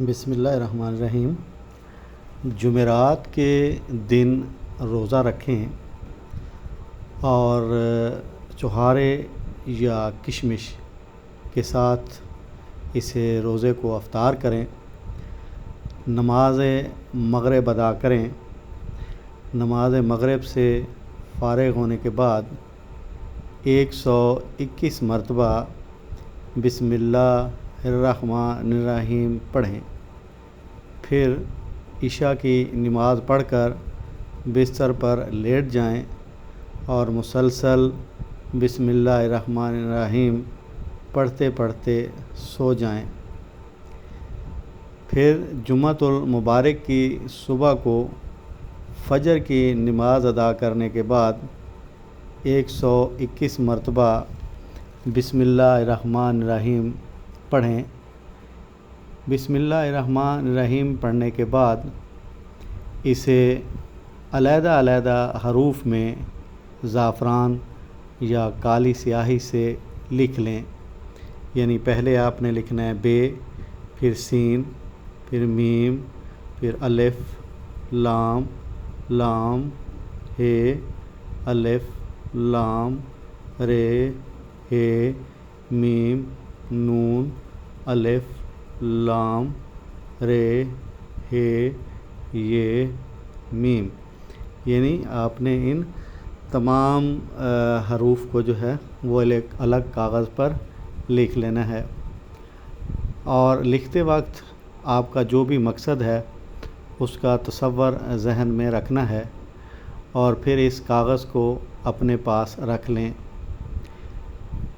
بسم اللہ الرحمن الرحیم۔ جمعرات کے دن روزہ رکھیں اور چوہارے یا کشمش کے ساتھ اسے روزے کو افطار کریں۔ نماز مغرب ادا کریں۔ نماز مغرب سے فارغ ہونے کے بعد 121 مرتبہ بسم اللہ الرحمن الرحیم پڑھیں۔ پھر عشاء کی نماز پڑھ کر بستر پر لیٹ جائیں اور مسلسل بسم اللہ الرحمن الرحیم پڑھتے پڑھتے سو جائیں۔ پھر جمعۃ المبارک کی صبح کو فجر کی نماز ادا کرنے کے بعد 121 مرتبہ بسم اللہ الرحمن الرحیم پڑھیں۔ بسم اللہ الرحمن الرحیم پڑھنے کے بعد اسے علیحدہ علیحدہ حروف میں زعفران یا کالی سیاہی سے لکھ لیں۔ یعنی پہلے آپ نے لکھنا ہے بے، پھر سین، پھر میم، پھر الف، لام، لام، ہے، الف، لام، رے، ہے، میم، نون، الف، لام، رے، ہے، یہ، میم۔ یعنی آپ نے ان تمام حروف کو جو ہے وہ الگ کاغذ پر لکھ لینا ہے، اور لکھتے وقت آپ کا جو بھی مقصد ہے اس کا تصور ذہن میں رکھنا ہے، اور پھر اس کاغذ کو اپنے پاس رکھ لیں۔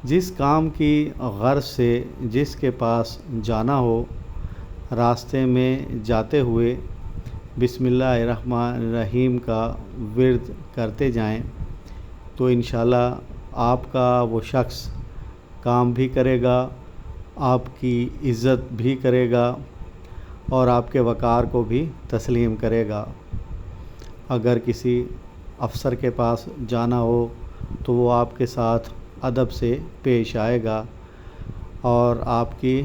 جس کام کی غرض سے جس کے پاس جانا ہو، راستے میں جاتے ہوئے بسم اللہ الرحمن الرحیم کا ورد کرتے جائیں تو انشاءاللہ آپ کا وہ شخص کام بھی کرے گا، آپ کی عزت بھی کرے گا، اور آپ کے وقار کو بھی تسلیم کرے گا۔ اگر کسی افسر کے پاس جانا ہو تو وہ آپ کے ساتھ ادب سے پیش آئے گا اور آپ کی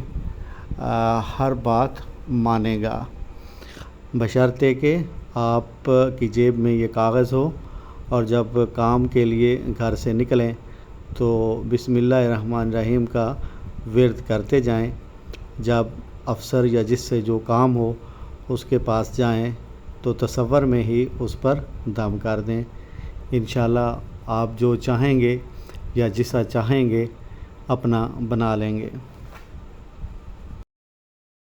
ہر بات مانے گا، بشرطے کہ آپ کی جیب میں یہ کاغذ ہو، اور جب کام کے لیے گھر سے نکلیں تو بسم اللہ الرحمن الرحیم کا ورد کرتے جائیں۔ جب افسر یا جس سے جو کام ہو اس کے پاس جائیں تو تصور میں ہی اس پر دم کر دیں۔ انشاءاللہ آپ جو چاہیں گے یا جسا چاہیں گے اپنا بنا لیں گے۔